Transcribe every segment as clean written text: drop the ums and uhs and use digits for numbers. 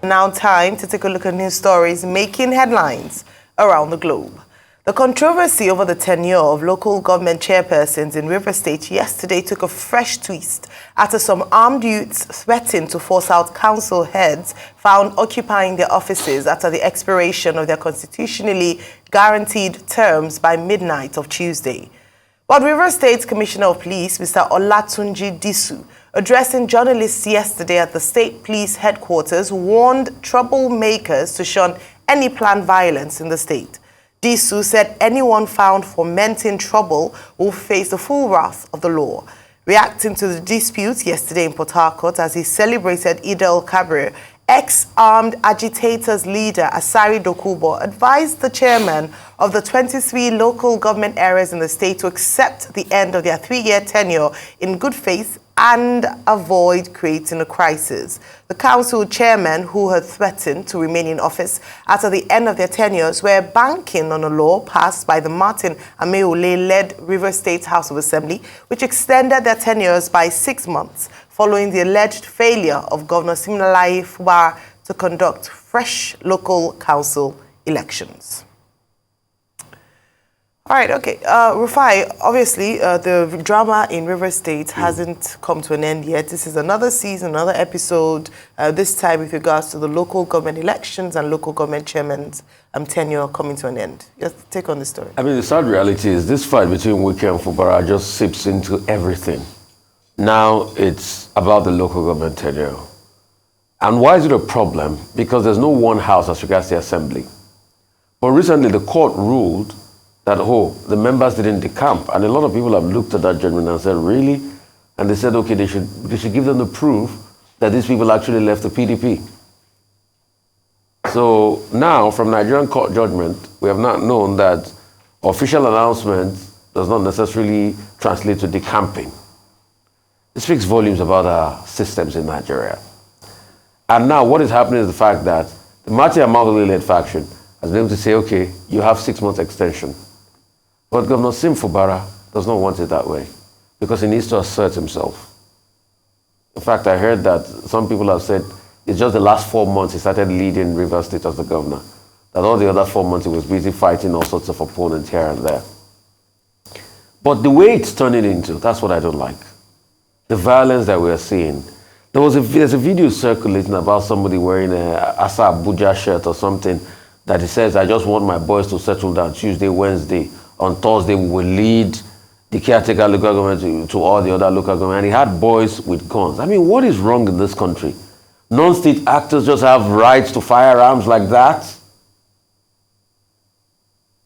Now time to take a look at news stories making headlines around the globe. The controversy over the tenure of local government chairpersons in Rivers State yesterday took a fresh twist after some armed youths threatened to force out council heads found occupying their offices after the expiration of their constitutionally guaranteed terms by midnight of Tuesday. But Rivers State Commissioner of Police, Mr. Olatunji Disu, addressing journalists yesterday at the State Police Headquarters, warned troublemakers to shun any planned violence in the state. Disu said anyone found fomenting trouble will face the full wrath of the law. Reacting to the dispute yesterday in Port Harcourt as he celebrated Eid al-Kabir, ex-armed agitators leader Asari Dokubo advised the chairman of the 23 local government areas in the state to accept the end of their 3-year tenure in good faith and avoid creating a crisis. The council chairmen who had threatened to remain in office after the end of their tenures were banking on a law passed by the Martin Ameole-led Rivers State House of Assembly, which extended their tenures by 6 months following the alleged failure of Governor Siminalayi Fubara to conduct fresh local council elections. All right, okay. Rufai, obviously, the drama in Rivers State hasn't come to an end yet. This is another season, another episode, this time with regards to the local government elections and local government chairmen's tenure coming to an end. Just take on the story. I mean, the sad reality is this fight between Wike and Fubara just seeps into everything. Now it's about the local government tenure. And why is it a problem? Because there's no one house as regards the assembly. But recently, the court ruled that, the members didn't decamp. And a lot of people have looked at that judgment and said, really? And they said, okay, they should give them the proof that these people actually left the PDP. So now, from Nigerian court judgment, we have not known that official announcement does not necessarily translate to decamping. It speaks volumes about our systems in Nigeria. And now what is happening is the fact that the Martin Ameole-led faction has been able to say, okay, you have 6 months extension. But Governor Sim Fubara does not want it that way because he needs to assert himself. In fact, I heard that some people have said it's just the last 4 months he started leading Rivers State as the governor. That all the other 4 months he was busy fighting all sorts of opponents here and there. But the way it's turning into, that's what I don't like. The violence that we're seeing. There's a video circulating about somebody wearing a Asa Abuja shirt or something that he says, I just want my boys to settle down Tuesday, Wednesday. On Thursday, we will lead the caretaker local government to all the other local government. And he had boys with guns. I mean, what is wrong in this country? Non-state actors just have rights to firearms like that?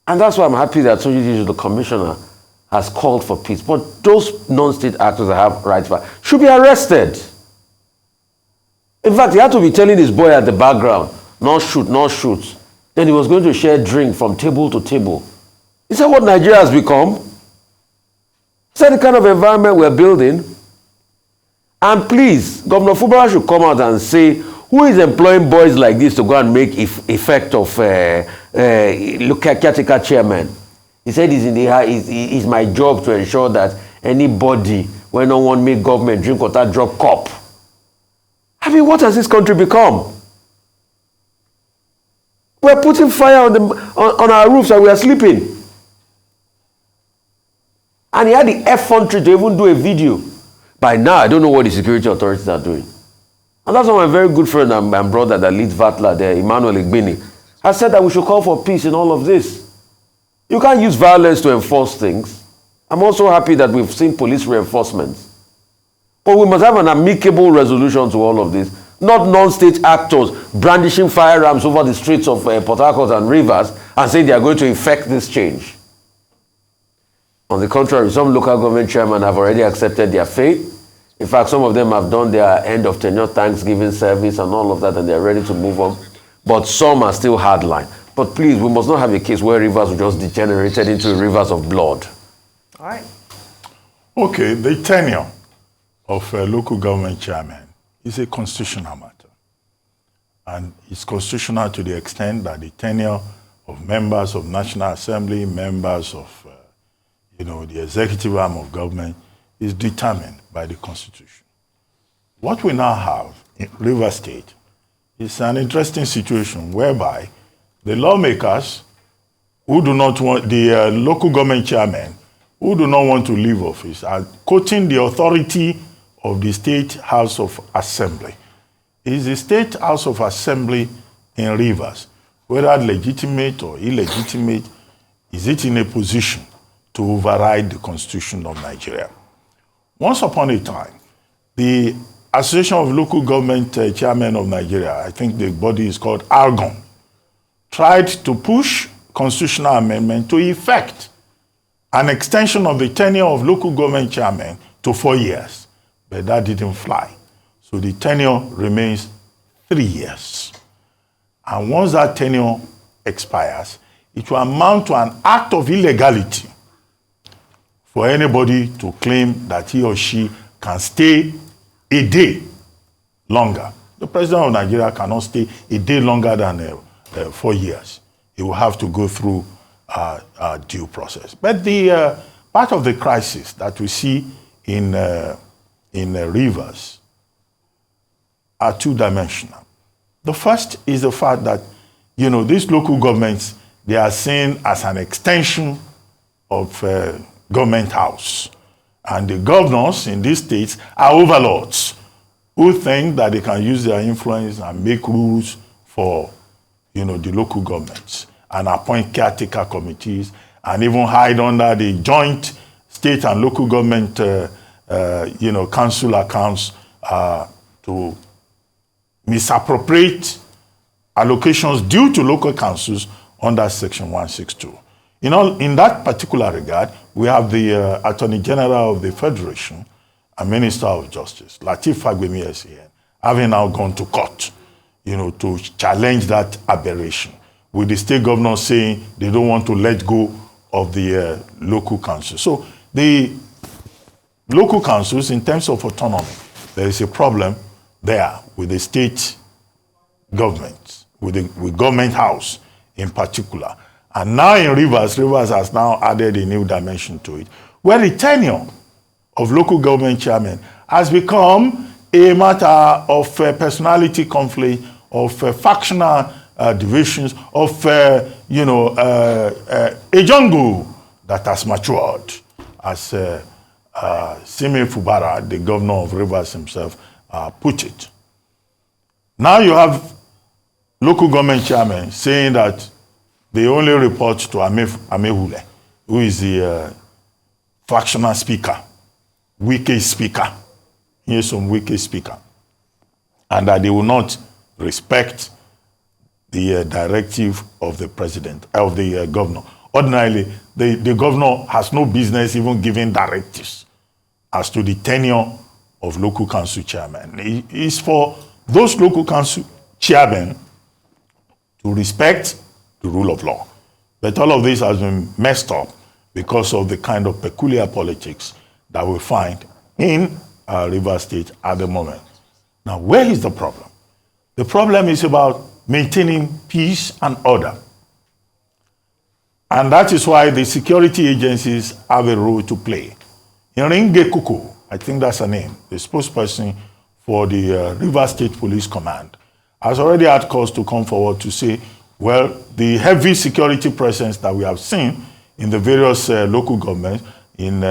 And that's why I'm happy that the commissioner, has called for peace. But those non-state actors that have rights should be arrested. In fact, he had to be telling his boy at the background, not shoot, not shoot. Then he was going to share drink from table to table. Is that what Nigeria has become? Is that the kind of environment we're building? And please, Governor Fubara should come out and say, who is employing boys like this to go and make effect of caretaker chairman? He said it's my job to ensure that anybody, when no one make government drink water, drop cup. I mean, what has this country become? We're putting fire on our roofs and we are sleeping. And he had the effrontery to even do a video. By now, I don't know what the security authorities are doing. And that's why my very good friend and brother that leads Vatla there, Emmanuel Igbini, has said that we should call for peace in all of this. You can't use violence to enforce things. I'm also happy that we've seen police reinforcements. But we must have an amicable resolution to all of this. Not non-state actors brandishing firearms over the streets of Port Harcourt and Rivers and saying they are going to effect this change. On the contrary, some local government chairmen have already accepted their fate. In fact, some of them have done their end of tenure Thanksgiving service and all of that, and they're ready to move on. But some are still hardline. But please, we must not have a case where rivers will just degenerated into rivers of blood. All right. Okay, the tenure of a local government chairman is a constitutional matter. And it's constitutional to the extent that the tenure of members of National Assembly, members of the executive arm of government is determined by the Constitution. What we now have in Rivers State It's an interesting situation whereby the lawmakers who do not want, the local government chairmen who do not want to leave office are quoting the authority of the State House of Assembly. Is the State House of Assembly in Rivers, whether legitimate or illegitimate, is it in a position to override the Constitution of Nigeria? Once upon a time, the Association of Local Government Chairmen of Nigeria, I think the body is called ARGON, tried to push constitutional amendment to effect an extension of the tenure of local government chairmen to 4 years, but that didn't fly. So the tenure remains 3 years. And once that tenure expires, it will amount to an act of illegality for anybody to claim that he or she can stay a day longer. The president of Nigeria cannot stay a day longer than 4 years. He will have to go through due process. But the part of the crisis that we see in Rivers are two-dimensional. The first is the fact that, these local governments, they are seen as an extension of government house. And the governors in these states are overlords who think that they can use their influence and make rules for, the local governments and appoint caretaker committees and even hide under the joint state and local government, council accounts to misappropriate allocations due to local councils under Section 162. In that particular regard, we have the Attorney General of the Federation and Minister of Justice, Lateef Fagbemi SAN, having now gone to court, to challenge that aberration, with the state governor saying they don't want to let go of the local council. So the local councils, in terms of autonomy, there is a problem there with the state government, with government house in particular. And now in Rivers has now added a new dimension to it, where the tenure of local government chairmen has become a matter of personality conflict, of factional divisions, of a jungle that has matured, as Simi Fubara, the governor of Rivers himself, put it. Now you have local government chairmen saying that they only report to Amehule, who is the factional speaker, wicked speaker. He is some wicked speaker. And that they will not respect the directive of the president, of the governor. Ordinarily, the governor has no business even giving directives as to the tenure of local council chairmen. It is for those local council chairmen to respect the rule of law. But all of this has been messed up because of the kind of peculiar politics that we find in Rivers State at the moment. Now, where is the problem? The problem is about maintaining peace and order. And that is why the security agencies have a role to play. Iringe Kuku, I think that's her name, the spokesperson for the Rivers State Police Command, has already had cause to come forward to say, well, the heavy security presence that we have seen in the various local governments, in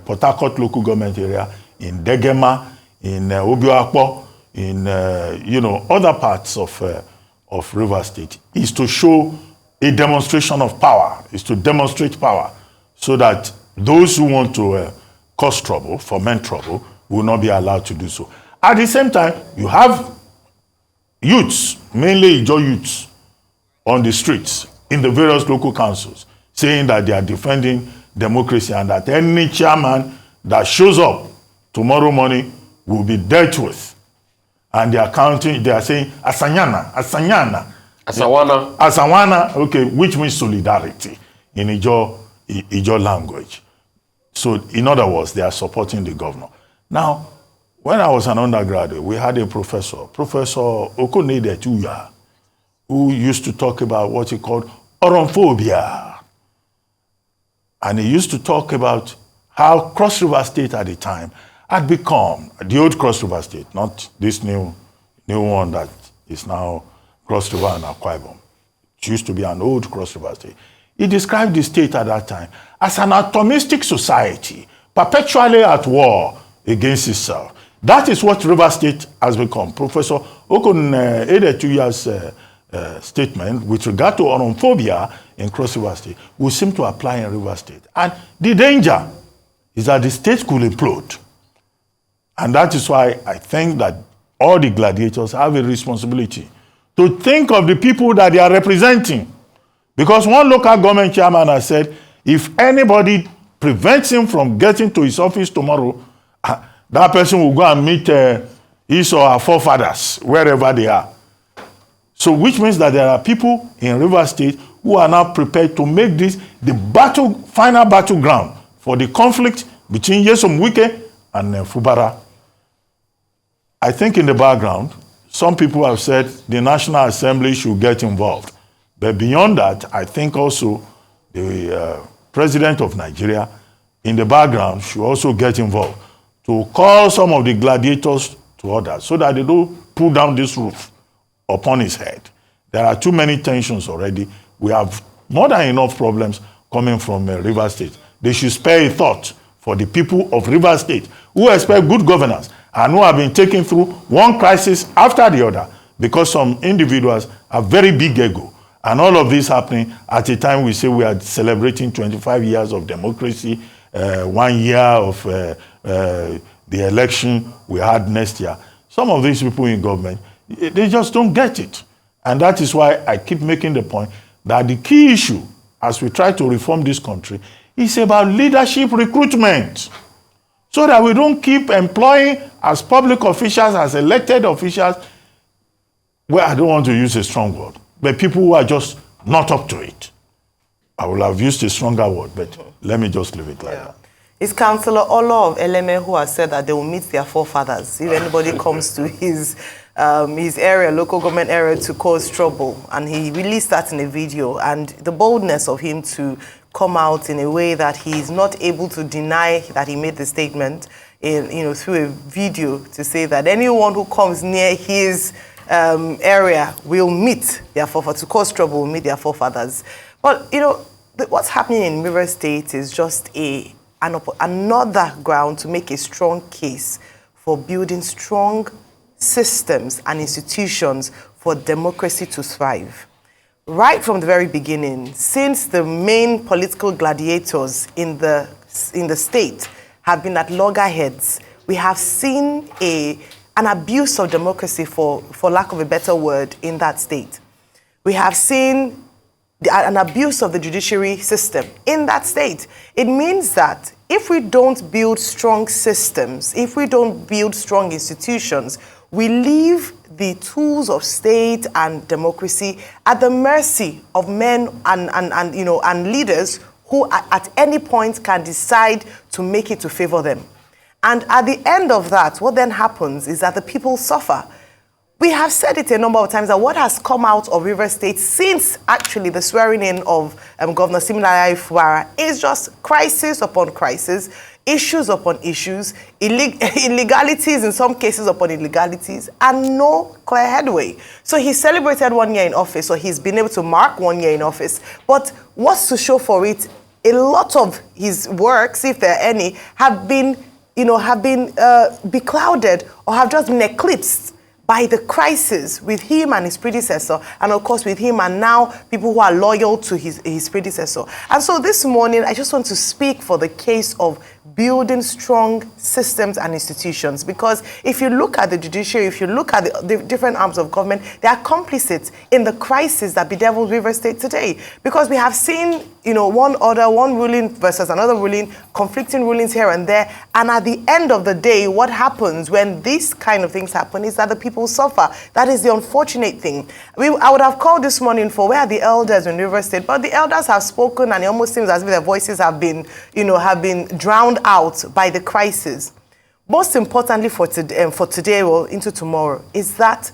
Port Harcourt local government area, in Degema, in Obioakpo, in other parts of Rivers State, is to show a demonstration of power, is to demonstrate power, so that those who want to cause trouble, foment trouble, will not be allowed to do so. At the same time, you have youths, mainly Ijaw youths, on the streets in the various local councils, saying that they are defending democracy and that any chairman that shows up tomorrow morning will be dealt with. And they are saying Asanyana, Asanyana. Asawana. Asawana, okay, which means solidarity in Ijaw language. So in other words, they are supporting the governor. Now, when I was an undergraduate, we had a professor, Professor Okonede Tuya, who used to talk about what he called oronphobia. And he used to talk about how Cross River State at the time had become, the old Cross River State, not this new one that It's now Cross River and Akwa Ibom. It used to be an old Cross River state. He described the state at that time as an atomistic society, perpetually at war against itself. That is what River State has become. Professor Okun added 2 years statement with regard to homophobia in Cross River State will seem to apply in River State. And the danger is that the state could implode. And that is why I think that all the gladiators have a responsibility to think of the people that they are representing. Because one local government chairman has said, if anybody prevents him from getting to his office tomorrow, that person will go and meet his or her forefathers, wherever they are. So which means that there are people in River State who are now prepared to make this the final battleground for the conflict between Nyesom Wike and Fubara. I think in the background, some people have said the National Assembly should get involved. But beyond that, I think also the President of Nigeria in the background should also get involved to call some of the gladiators to order so that they don't pull down this roof upon his head. There are too many tensions already. We have more than enough problems coming from River State. They should spare a thought for the people of River State who expect good governance and who have been taken through one crisis after the other because some individuals have very big ego. And all of this happening at a time we say we are celebrating 25 years of democracy, 1 year of the election we had next year. Some of these people in government, they just don't get it. And that is why I keep making the point that the key issue as we try to reform this country is about leadership recruitment. So that we don't keep employing as public officials, as elected officials, well, I don't want to use a strong word, but people who are just not up to it. I will have used a stronger word, but let me just leave it like that. It's Councillor Olo of LMA who has said that they will meet their forefathers if anybody comes to his area, local government area, to cause trouble. And he released that in a video. And the boldness of him to come out in a way that he's not able to deny that he made the statement through a video to say that anyone who comes near his area will meet their forefathers, to cause trouble will meet their forefathers. But, what's happening in River State is just another ground to make a strong case for building strong systems and institutions for democracy to thrive. Right from the very beginning, since the main political gladiators in the state have been at loggerheads, we have seen an abuse of democracy, for lack of a better word, in that state. We have seen an abuse of the judiciary system in that state. It means that if we don't build strong systems, if we don't build strong institutions, we leave the tools of state and democracy at the mercy of men and leaders who at any point can decide to make it to favor them. And at the end of that, what then happens is that the people suffer. We have said it a number of times that what has come out of River State since actually the swearing in of Governor Siminalayi Fubara is just crisis upon crisis, issues upon issues, illegalities in some cases upon illegalities, and no clear headway. So he celebrated 1 year in office, or he's been able to mark 1 year in office. But what's to show for it? A lot of his works, if there are any, have been beclouded or have just been eclipsed by the crisis with him and his predecessor, and of course with him and now people who are loyal to his predecessor. And so this morning, I just want to speak for the case of building strong systems and institutions, because if you look at the judiciary, if you look at the different arms of government, they are complicit in the crisis that bedevils River State today. Because we have seen, one ruling versus another ruling, conflicting rulings here and there, and at the end of the day, what happens when these kind of things happen is that the people suffer. That is the unfortunate thing. I would have called this morning for where are the elders in River State, but the elders have spoken, and it almost seems as if their voices have been drowned out by the crisis. Most importantly for today or into tomorrow is that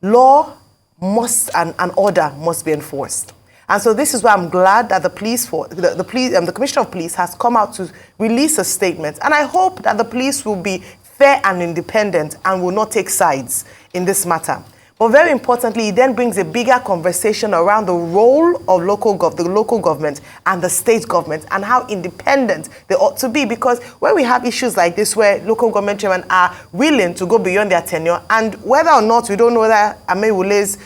law must and order must be enforced. And so this is why I'm glad that the Commissioner of Police has come out to release a statement. And I hope that the police will be fair and independent and will not take sides in this matter. But very importantly, it then brings a bigger conversation around the role of the local government and the state government and how independent they ought to be. Because when we have issues like this where local government chairmen are willing to go beyond their tenure, and whether or not we don't know whether Amewule's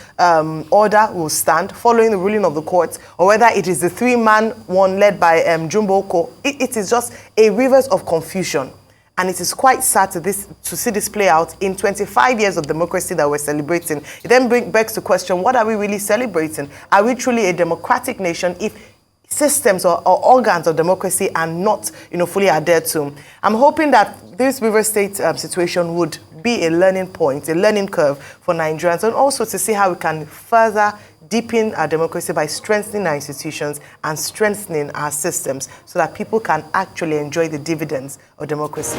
order will stand following the ruling of the court, or whether it is the three-man one led by Jumbo Oko, it is just a rivers of confusion. And it is quite sad to see this play out in 25 years of democracy that we're celebrating. It then begs the question, what are we really celebrating? Are we truly a democratic nation if systems or organs of democracy are not, fully adhered to? I'm hoping that this River State situation would be a learning point, a learning curve for Nigerians, and also to see how we can further deepen our democracy by strengthening our institutions and strengthening our systems so that people can actually enjoy the dividends of democracy.